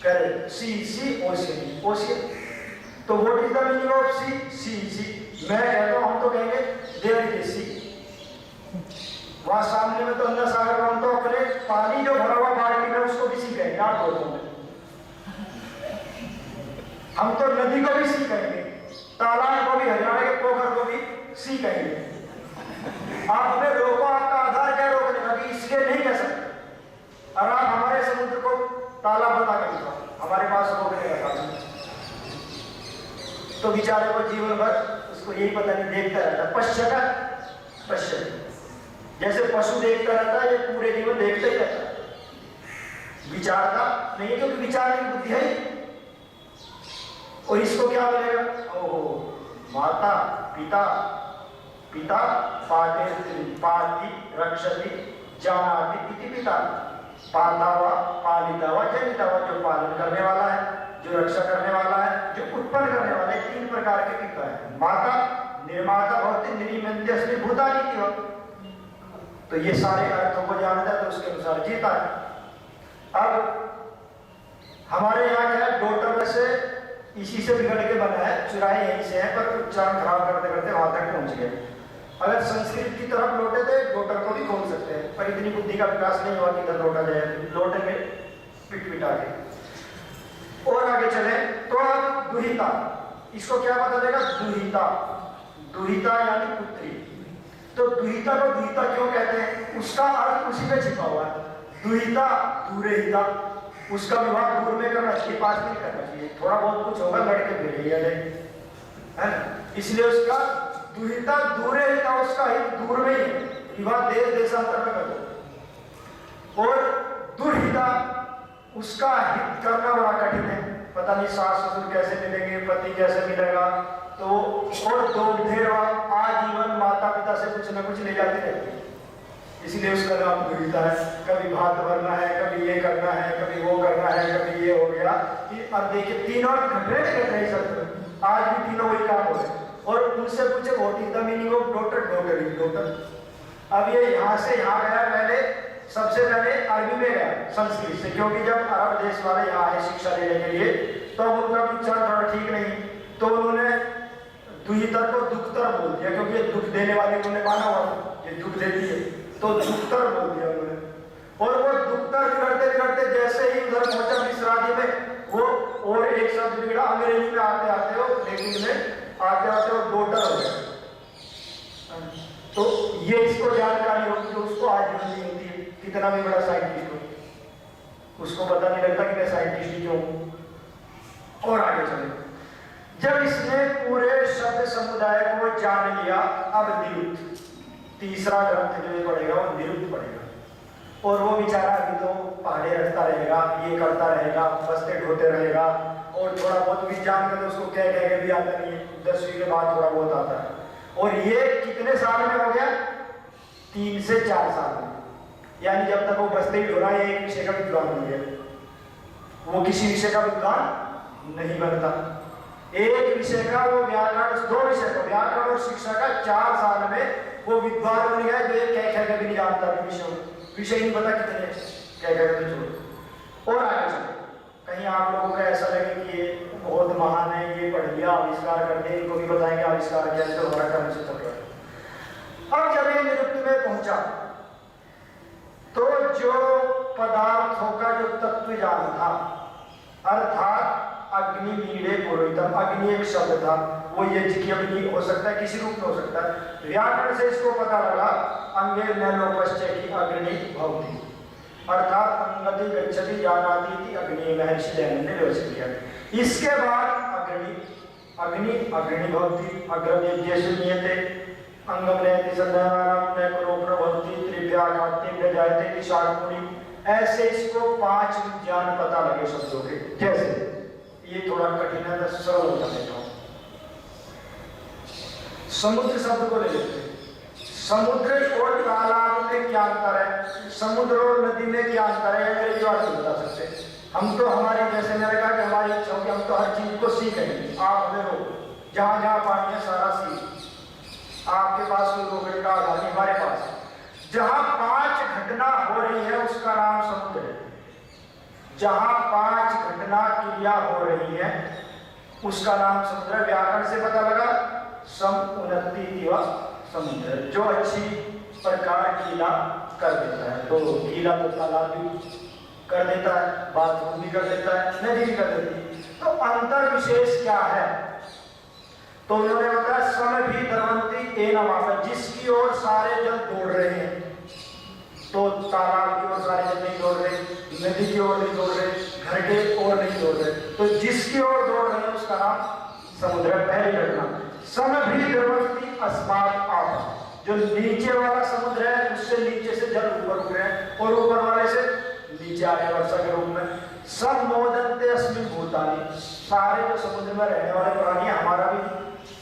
कह रहे सी ओशियन, ओशियन। तो what is the meaning of sea. मैं कहता हूं, हम तो कहेंगे देयर इज सी। वहां सामने में तो अंदर सागर में हम तो अपने पानी जो भरा हुआ बाल्टी में उसको भी सी कहेंगे, आप बोलते हैं। हम तो नदी को भी सी कहेंगे, तालाब को भी, हरियाणा के पोखर को भी सी कहेंगे। आप हमें रोको, आपका आधार क्या रोकने का? इसलिए नहीं कह सकते। और आप हमारे समुद्र को तालाब बता के दिखाओ, हमारे पास रोकने का तालाब। तो बेचारे को जीवन भर उसको यही पता नहीं, देखता रहता पश्चात, जैसे पशु देखता रहता है, ये पूरे जीवन देखता ही रहता है, विचारता नहीं, क्योंकि विचार की बुद्धि है। और इसको क्या मिलेगा? ओहो, माता पिता, पिता पाति रक्षति जानाति इति पिता, पाता वा पालिता वा जनिता वा, जो पालन करने वाला है, जो रक्षा करने वाला है, जो उत्पन्न करने वाला है। 3 प्रकार के पिता है। माता निर्माता भवति निर्मित्यस्मि भूतानि की हो, तो ये सारे अर्थों को जानता है, तो उसके अनुसार जीता है। अब हमारे यहाँ क्या है, डॉटर से इसी से बिगड़ के बना है, चुराए यहीं से है, पर उच्चारण खराब करते करते वहां तक पहुंच गए। अगर संस्कृत की तरफ लौटे थे डॉटर को भी खोल सकते हैं, पर इतनी बुद्धि का विकास नहीं हुआ कि इधर लौटा जाए, लौटेंगे पिट पिटा के। और आगे चले तो अब दुहिता, इसको क्या बता देगा? दुहिता, दुहिता यानी पुत्री। तो दुहिता को दुहिता क्यों कहते हैं? उसका अर्थ उसी में छिपा हुआ है। दुहिता दूरहिता, उसका विवाह दूर में करना चाहिए, पास में करना चाहिए। थोड़ा बहुत कुछ होगा, लड़के भेजिए है ना, इसलिए उसका दुहिता दूरहिता, उसका हित दूर में ही, विवाह देश देशांतर में कर दो। और दुर्हिता, उसका हित करना बड़ा कठिन है। पता नहीं सास ससुर कैसे मिलेंगे, पति कैसे मिलेगा। तो और दुर्धेवा आजीवन माता पिता से कुछ न कुछ ले जाती रहती है, इसलिए उसका नाम दुर्हिता है। कभी भात भरना है, कभी ये करना है, कभी वो करना है, कभी ये हो गया कि अब देखिए तीनों घटने नहीं सकते, आज भी तीनों वही काम हो रहे। और उनसे पूछे what is the meaning of doctor, doctor is doctor. अब ये यहाँ से यहाँ गया, पहले सबसे पहले अरबी में गया संस्कृत से, क्योंकि जब अरब देश वाले यहाँ आए शिक्षा लेने के लिए तो उनका उच्चारण थोड़ा ठीक नहीं, तो उन्होंने दुहितर को दुखतर बोल दिया, क्योंकि ये दुख देने वाले उन्होंने माना हुआ, ये दुख देती है तो दुखतर बोल दिया उन्होंने। और वो दुखतर बिगड़ते बिगड़ते जैसे ही उधर पहुंचा मिश्रादी में, वो और एक शब्द बिगड़ा अंग्रेजी में आते आते हो, लेकिन में आते आते वो डॉटर हो गया। तो ये इसको जानकारी होगी, जो उसको आज नहीं होती है, कितना भी बड़ा साइंटिस्ट हो उसको पता नहीं लगता कि मैं साइंटिस्ट क्यों। और आगे चले, जब इसने पूरे शब्द समुदाय को जान लिया, अब निरुक्त, तीसरा ग्रंथ जो पढ़ेगा वो निरुक्त पढ़ेगा। और वो बेचारा अभी तो पहाड़े रखता रहेगा, ये करता रहेगा, बस्ते ढोते रहेगा, और थोड़ा बहुत विज्ञान का तो उसको कह के भी आता नहीं है, 10वीं के बाद थोड़ा बहुत आता है। और ये कितने साल में हो गया? 3 से 4 साल में, यानी जब तक वो बस्ते ही ढोरा, एक विषय का विद्वान बन गया। वो किसी विषय का विद्वान नहीं बनता, एक विषय का वो व्याकरण, 2 विषय का व्याकरण और शिक्षा का 4 साल में वो विद्वान बन गया, जो ये कह के भी नहीं जानता विषय नहीं पता कितने कह के छोड़। और आगे चलो, कहीं आप लोगों का ऐसा लगे कि ये बहुत महान है, ये पढ़ लिया, आविष्कार कर दिया, इनको भी बताएंगे आविष्कार किया, तो हमारा कर्म से चल रहा है। अब जब ये निरुक्त में पहुंचा तो जो पदार्थों का जो तत्व ज्ञान था, अर्थात अग्नि मीड़े पुरोहितम, अग्नि एक शब्द था, वो यज्ञ की अग्नि हो सकता है, किसी रूप में हो सकता है। व्याकरण से इसको पता लगा, अंगे नलोपश्च की अग्नि भवति, अर्थात अंगति गच्छति जानाति थी अग्नि, महर्षि दयानंद ने व्यवस्थित किया। इसके बाद अग्नि अग्नि अग्नि भवति, अग्रम यज्ञेषु नियते, अंगम नयति संध्यानाम न करो प्रभवति, त्रिव्याघाते जायते विशाखमुनि। ऐसे इसको 5 विज्ञान पता लगे शब्दों के। जैसे ये थोड़ा कठिन है, मैं सरल बता देता हूँ। समुद्र शब्द को ले लेते हैं, समुद्र और तालाब में क्या अंतर है, समुद्र और नदी में क्या अंतर है, मेरे जो आप बता सकते हैं। हम तो हमारी, जैसे मैंने कहा कि हमारी इच्छा होगी, हम तो हर चीज को सीखेंगे, आप हमें रोक, जहां जहां पानी है सारा सीख, आपके पास कोई रोकने का आधार नहीं, हमारे पास जहां 5 घटना हो रही है उसका नाम समुद्र है। जहां 5 घटना क्रिया हो रही है उसका नाम समुद्र। व्याकरण से पता लगा, सम उन्नति समुद्र, जो अच्छी प्रकार गीला कर देता है, तो गीला तो तालाब भी कर देता है, बाथरूम भी कर देता है, नदी भी कर देती है। तो अंतर विशेष क्या है? तो उन्होंने बताया सम भी दरवंती एन माफा, जिसकी ओर सारे जल दौड़ रहे हैं, तो तालाब की ओर सारे जल नहीं दौड़ रहे, नदी की ओर नहीं दौड़ रहे, घर के ओर नहीं दौड़ रहे, तो जिसकी ओर दौड़ रहे हैं उसका नाम समुद्र। पहली घटना, सम भी दरवंती अस्मात् आप, जो नीचे वाला समुद्र है उससे नीचे से जल ऊपर उठ रहे हैं, और ऊपर वाले से नीचे आ रहे वर्षा के रूप में। सब मोदन्ते अस्मिन् भूतानि, सारे जो समुद्र में रहने वाले प्राणी, हमारा भी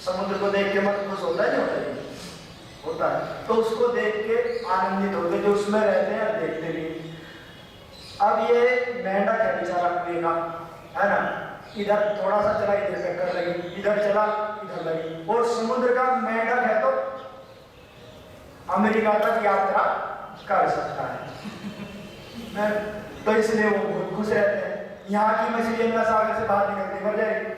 समुद्र को देख के मन खुश होता है, नहीं होता है, तो उसको देख के आनंदित होते, जो उसमें रहते हैं देखते भी। अब ये मेंढक है बेचारा कुएं का, है ना, इधर थोड़ा सा चला, इधर टक्कर लगी, इधर चला, इधर लगी, और समुद्र का मेंढक है तो अमेरिका तक यात्रा कर सकता है, तो इसलिए वो बहुत खुश रहते हैं। यहाँ की मछली अन्ना सागर से बाहर निकलती मर जाएगी,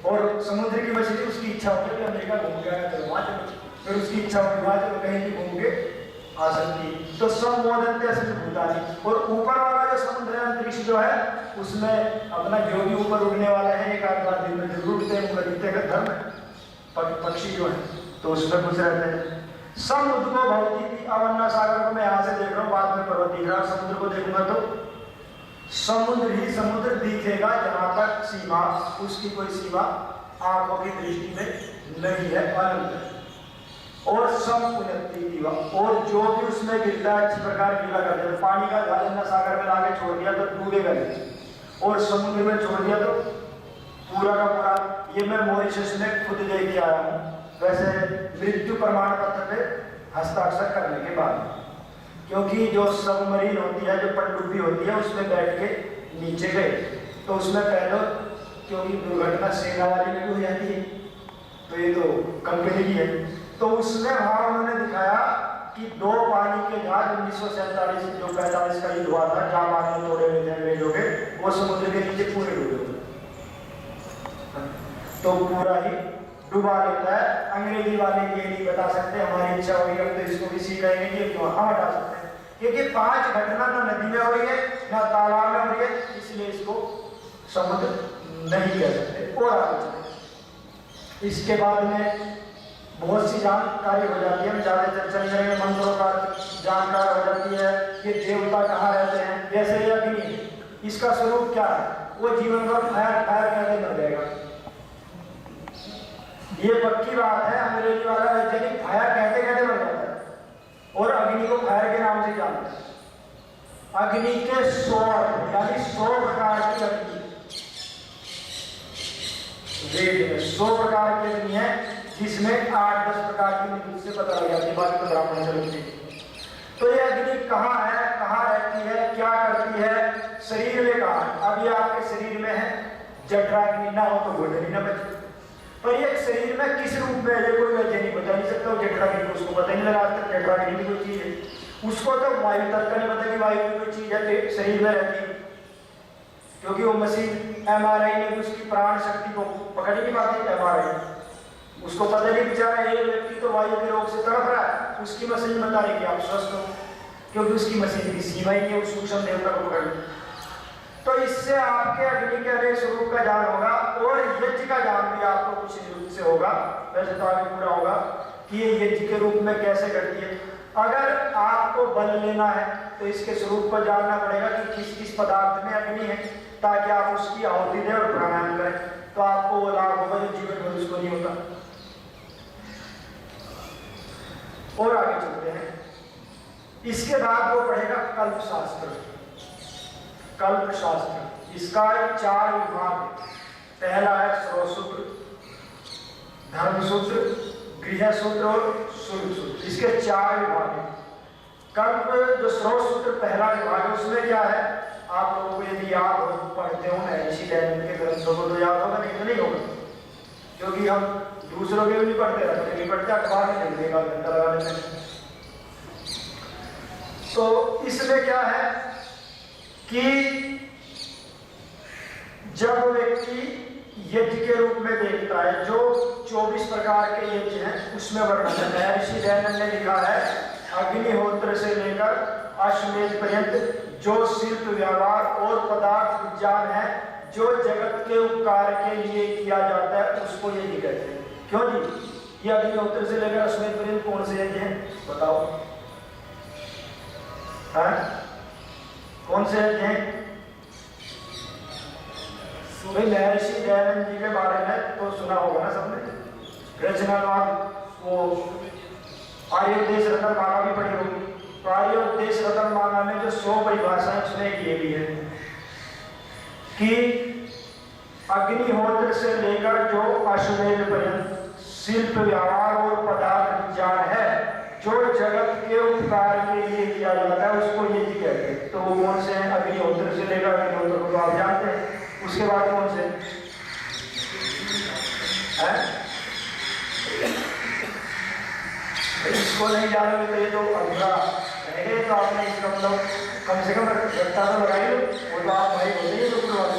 और समुद्र की मछली उसकी इच्छा होगी कि अमेरिका घूम के आया, चलो वहां चलो, फिर उसकी इच्छा होगी वहां चलो, कहीं भी घूम के आ सकती है। तो सब मोदन्ते अस्मिन् भूतानि, और ऊपर वाला जो समुद्र अंतरिक्ष जो है उसमें अपना जो भी ऊपर उड़ने वाले हैं, एक आध बार दिन में जरूर उड़ते हैं, उड़ते का धर्म है, पक्षी जो है, तो उसमें खुश रहते हैं। समुद्र को भवती थी, अब अन्ना सागर को मैं यहाँ से देख रहा हूँ, बाद में पर्वत दिख रहा है, समुद्र को देखूंगा तो समुद्र ही समुद्र दिखेगा, जहां तक सीमा, उसकी कोई सीमा आंखों की दृष्टि में नहीं है, अनंत है। और संपुनति दीवा, और जो भी उसमें गिरता है इस प्रकार गीला कर देता। पानी का जहाज न सागर में लाके छोड़ दिया तो डूबेगा नहीं, और समुद्र में छोड़ दिया तो पूरा का पूरा। ये मैं मॉरिशस में खुद देख के आया हूँ, वैसे मृत्यु प्रमाण पत्र पे हस्ताक्षर करने के बाद, क्योंकि जो सबमरीन होती है, जो पनडुब्बी होती है, उसमें बैठ के नीचे गए तो उसमें पहले, क्योंकि दुर्घटना सेना वाली में हो जाती है, तो ये तो कंपनी की है, तो उसमें वहां उन्होंने दिखाया कि 2 पानी के जहाज 1947 जो 45 का युद्ध हुआ था, जहां माने तोड़े हुए थे अंग्रेजों के, वो समुद्र के नीचे पूरे डूबे हुए, तो पूरा ही डुबा लेता है। अंग्रेजी वाले ये नहीं बता सकते, हमारी इच्छा होगी तो इसको भी सीखेंगे कि क्यों हम हटा सकते हैं, क्योंकि 5 घटना ना नदी में हो रही है ना तालाब में हो रही है, इसलिए इसको समुद्र नहीं कह सकते। और आगे चले, इसके बाद में बहुत सी जानकारी हो जाती है, हम ज्यादा चर्चा नहीं करेंगे। मंत्रों का जानकारी हो जाती है कि देवता कहाँ रहते हैं, जैसे ये अग्नि, इसका स्वरूप क्या है, वो जीवन भर फायर फायर कहते मर जाएगा, ये पक्की बात है। अंग्रेजी वाला वैज्ञानिक फायर कहते कहते मर जाता है, और अग्नि को फायर के नाम से जानते हैं। अग्नि के 100 यानी 100 प्रकार की अग्नि, वेद में 100 प्रकार की अग्नि है, जिसमें 8-10 प्रकार की निधि से पता लग जाती है, बाकी तो ब्राह्मण चलती है। तो ये अग्नि कहाँ है, कहाँ रहती है, क्या करती है, शरीर में कहाँ है। अब ये आपके शरीर में है, जठराग्नि ना हो तो घुटनी ना बचे, पर ये शरीर में किस रूप में है कोई वैज्ञानिक बता नहीं सकता। जठराग्नि उसको पता ही नहीं लगा तक जठराग्नि भी कोई चीज है, उसको तो वायु तत्व नहीं पता कि वायु भी कोई चीज है शरीर में रहती है, क्योंकि वो मशीन MRI ने उसकी प्राण शक्ति को पकड़ ही नहीं पाती। MRI उसको पता नहीं, बेचारा एक व्यक्ति तो वायु के रोग से तड़प रहा है, उसकी मशीन बता रही कि आप स्वस्थ हो, क्योंकि उसकी मशीन की सीमा ही है, उस सूक्ष्म देवता को पकड़। तो इससे आपके अग्नि के अनेक स्वरूप का ज्ञान होगा, और यज्ञ का ज्ञान भी आपको कुछ रूप से होगा, वैसे तो आगे पूरा होगा कि ये यज्ञ के रूप में कैसे करती है। अगर आपको बल लेना है तो इसके स्वरूप को जानना पड़ेगा कि किस किस पदार्थ में अग्नि है, ताकि आप उसकी आहुति दें और प्राणायाम करें, तो आपको वो लाभ होगा जो जीवन में उसको नहीं होता। और आगे चलते हैं, इसके बाद वो पढ़ेगा कल्प शास्त्र। कल्प शास्त्र, इसका 4 विभाग, पहला है श्रोसूत्र, धर्मसूत्र, गृहसूत्र और सूर्यसूत्र, इसके 4 विभाग हैं। कल्प जो श्रोसूत्र पहला विभाग है, उसमें क्या है, आप लोगों को यदि याद हो, पढ़ते हो ना ऋषि दैनिक के ग्रंथों को तो याद होगा, नहीं तो नहीं होगा, क्योंकि हम दूसरों के भी नहीं पढ़ते रहते, नहीं पढ़ते, अखबार में देखने का घंटा लगा लेते हैं। तो इसमें क्या है कि जब व्यक्ति यज्ञ के रूप में देखता है, जो 24 प्रकार के यज्ञ हैं उसमें वर्णन है। ऋषि दयानंद ने लिखा है, अग्निहोत्र से लेकर अश्वमेध पर्यंत जो शिल्प व्यवहार और पदार्थ विज्ञान है, जो जगत के उपकार के लिए किया जाता है, उसको यज्ञ कहते हैं। क्यों जी, ये अग्निहोत्र से लेकर अश्वमेध पर्यंत कौन से यज्ञ हैं बताओ, है? कौन से यज्ञ हैं? भाई महर्षि दयानंद जी के बारे में तो सुना होगा ना सबने, रचनावाद, वो आर्योपदेश रतनमाला भी पढ़ी होगी। तो आर्योपदेश रतनमाला में जो 100 परिभाषाएं उसने ये भी है कि अग्निहोत्र से लेकर जो अश्वमेध पर्यंत शिल्प व्यवहार और पदार्थ विज्ञान है, जो जगत के उपकार के लिए किया जाता है, उसको यज्ञ कहते हैं। तो वो कौन से हैं? अग्निहोत्र से लेकर, अग्निहोत्र को तो आप जानते हैं, उसके बाद कौन से हैं? इसको नहीं जानोगे तो ये तो अधूरा रहेगा। तो आपने इसका मतलब कम से कम रट्टा तो लगाई लो, वो तो आप भाई होते ही तो वाले,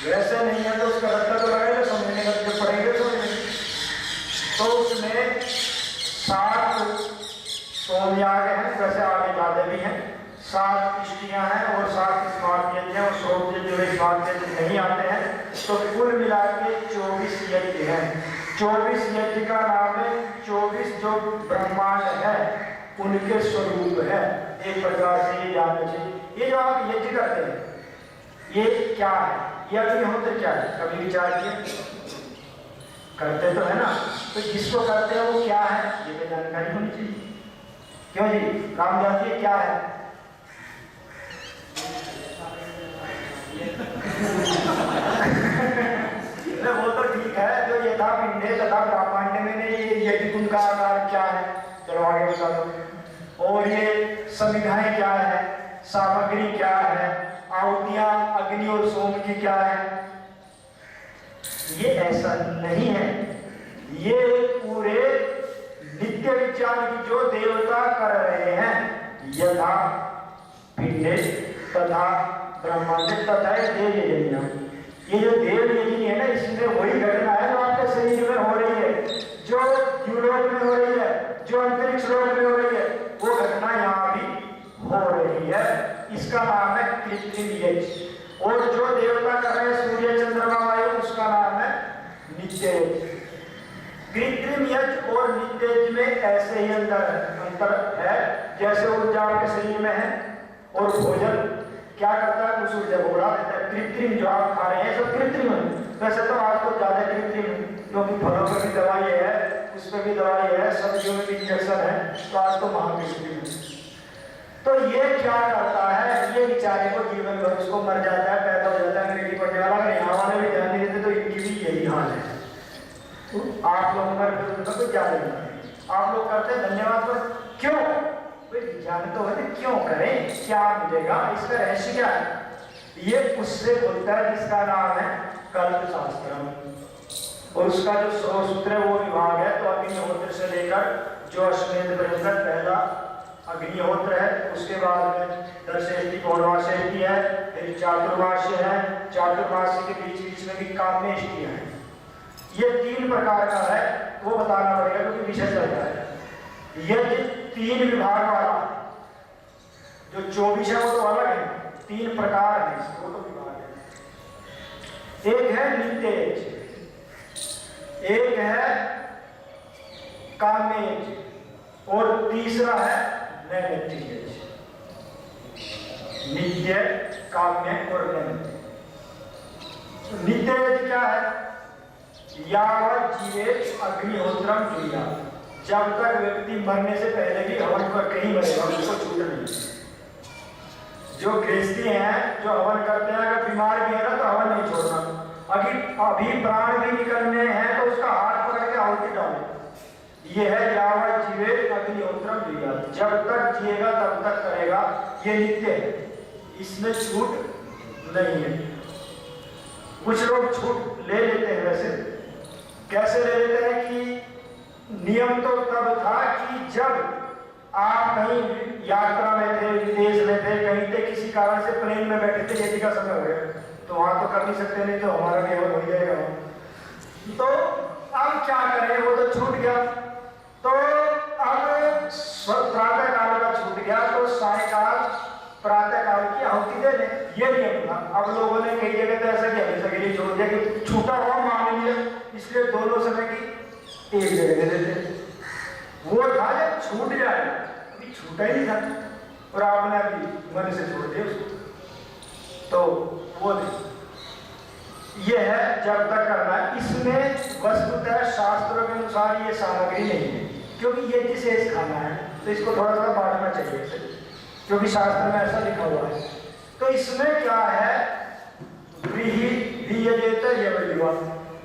वैसे नहीं है तो उसका रट्टा तो लगाई लो, समझने का जब पढ़ेंगे तो तो उसमें 7 सोमयाग हैं, वैसे आगे ज्यादा भी हैं, 7 इष्टियां हैं और 7 स्मार्ट यज्ञ हैं, और 100 जो स्मार्ट यज्ञ नहीं आते हैं, तो कुल मिला के 24 यज्ञ हैं। 24 यज्ञ का नाम है, 24 जो ब्रह्मांड है उनके स्वरूप है। एक प्रकार से ये जानना चाहिए। ये जो आप यज्ञ करते हैं ये क्या है, ये अग्निहोत्र क्या है, कभी विचार किए? करते तो है ना, तो जिसको करते हैं वो क्या है ये तो जानकारी होनी चाहिए। क्यों जी रामदास जी क्या है? वो तो ठीक है, जो यथा पिंडे तथा ब्रह्मांड में ये यज्ञ कुंड का आकार क्या है, चलो आगे बता दो। और ये संविधाएं क्या है, सामग्री क्या है, आहुतियां अग्नि और सोम की क्या है, ये ऐसा नहीं है। ये पूरे नित्य विचार की जो देवता कर रहे हैं, यथा पिंडे तथा ब्रह्मांड तथा देव यज्ञ, ये जो देव यज्ञ है ना, इसमें वही घटना है जो आपके शरीर में हो रही है, जो यूरोप में हो रही है, जो अंतरिक्ष लोक में हो रही है, वो घटना यहाँ भी हो रही है। इसका नाम है कृत्रिम यज्ञ। और जो देवता कर रहे हैं सूर्य चंद्रमा वायु, उसका नाम है नित्य यज्ञ। कृत्रिम यज्ञ और नित्य यज्ञ में ऐसे ही अंतर है जैसे ऊर्जा आपके शरीर में है और भोजन क्या करता है, उस ऊर्जा को बढ़ा देता है। कृत्रिम जो आप खा रहे हैं सब कृत्रिम है। वैसे तो आज तो ज्यादा कृत्रिम है, क्योंकि फलों पर भी दवाई है, उस पर भी दवाई है, सब्जियों में भी इंजेक्शन है, तो आज तो महाकृत्रिम है। तो ये क्या करता है, ये बेचारे को जीवन भर उसको मर जाता है, पैदा हो जाता है, अंग्रेजी पढ़ने वाला। अगर यहाँ वाले भी ध्यान नहीं देते तो इनकी भी यही हाल है। आप लोग मर फिर उनका कोई ज्यादा नहीं, आप लोग करते हैं धन्यवाद पर, क्यों जान तो है, क्यों करें, क्या मिलेगा, इसका रहस्य क्या है, ये उससे बोलता है जिसका नाम है कल्पशास्त्र। और उसका जो सूत्र है वो विभाग है, तो अग्निहोत्र से लेकर जो अश्वमेध पर्यंत पहला अग्निहोत्र है, उसके बाद में दशेष्टि पौर्णमासेष्टि है, फिर चातुर्मास्य है, चातुर्मास्य के बीच बीच में भी काम्येष्टि है। ये 3 प्रकार का है, वो बताना पड़ेगा क्योंकि विषय चल रहा है। यदि 3 विभाग वाला जो 24 है वो तो अलग है, 3 प्रकार है, वो तो विभाग है। एक है नित्य यज्ञ, एक है काम्य यज्ञ, और तीसरा है नैमित्तिक यज्ञ। नित्य, काम्य और नैमित्तिक। नित्य यज्ञ क्या है? यावत् जीवेत अग्निहोत्रम जुह्यात्, जब तक व्यक्ति मरने से पहले भी हवन पर कहीं मरेगा उसको छूट नहीं। जो गृहस्थी हैं जो हवन करते हैं, अगर बीमार भी है ना तो हवन नहीं छोड़ना। अभी प्राण भी निकलने हैं तो उसका हाथ पकड़ के आहुति डाले। ये है यावत् जीवेत अग्निहोत्रम जुह्यात्, जब तक जिएगा तब तक करेगा, ये नित्य है, इसमें छूट नहीं है। कुछ लोग छूट ले लेते हैं, वैसे कैसे ले लेते हैं कि नियम तो तब था कि जब आप कहीं यात्रा में थे, विदेश में थे, कहीं थे, किसी कारण से प्लेन में बैठे थे, यदि का समय हो गया तो वहां तो कर नहीं सकते, नहीं तो हमारा केवल हो जाएगा। तो अब क्या करें, वो तो छूट गया। तो अब प्रातः काल का छूट गया तो सायकाल प्रातः काल की आहुति दे दें, ये नियम था। अब लोगों ने कई जगह तो ऐसा किया, हमेशा के लिए छोड़ दिया कि छूटा हुआ मान लिया, इसलिए दोनों समय की एक जगह दे देते। वो था जब छूट जाए, अभी छूटा ही नहीं था और आपने अभी मन से छोड़ दिया उसको, तो वो ये है जब तक करना है। इसमें वस्तुतः शास्त्रों के अनुसार ये सामग्री नहीं है, क्योंकि ये विशेष खाना है तो इसको थोड़ा थोड़ा बांटना चाहिए, क्योंकि शास्त्र में ऐसा लिखा हुआ है। तो इसमें क्या है,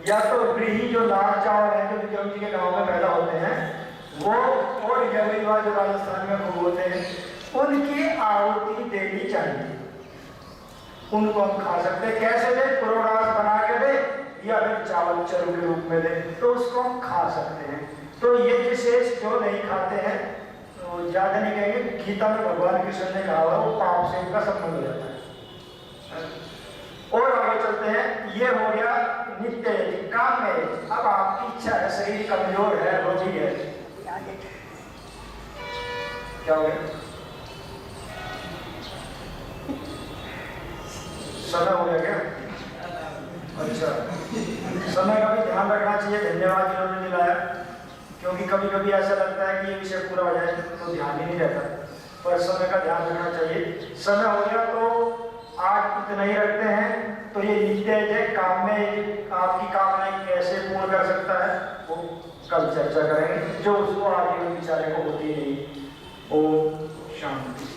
या तो व्रीहि जो लाल चावल है जो विक्रम जी के गांव में पैदा होते हैं वो, और यवैवा जो राजस्थान में खूब होते हैं, उनकी आहुति देनी चाहिए। उनको हम खा सकते हैं, कैसे दे, पुरोडास बना के दे या फिर चावल चरु के रूप में दे, तो उसको हम खा सकते हैं। तो ये विशेष जो नहीं खाते हैं तो ज्यादा नहीं कहेंगे, गीता में भगवान कृष्ण ने कहा हुआ वो पाप से उनका संबंध हो जाता है। और आगे चलते हैं, ये हो गया नित्य यज्ञ। काम में अब आपकी इच्छा है, शरीर कमजोर है, रोगी है, क्या हो गया, समय हो गया क्या? अच्छा, समय का भी ध्यान रखना चाहिए। धन्यवाद जिन्होंने दिलाया, क्योंकि कभी कभी ऐसा लगता है कि ये विषय पूरा हो जाए तो ध्यान ही नहीं रहता, पर समय का ध्यान रखना चाहिए। समय हो गया तो आज इतना ही रखते हैं। तो ये नित्य यज्ञ, काम में आपकी कामनाएं कैसे पूर्ण कर सकता है वो कल चर्चा करेंगे, जो उसको आगे बेचारे को होती नहीं। ओम शांति।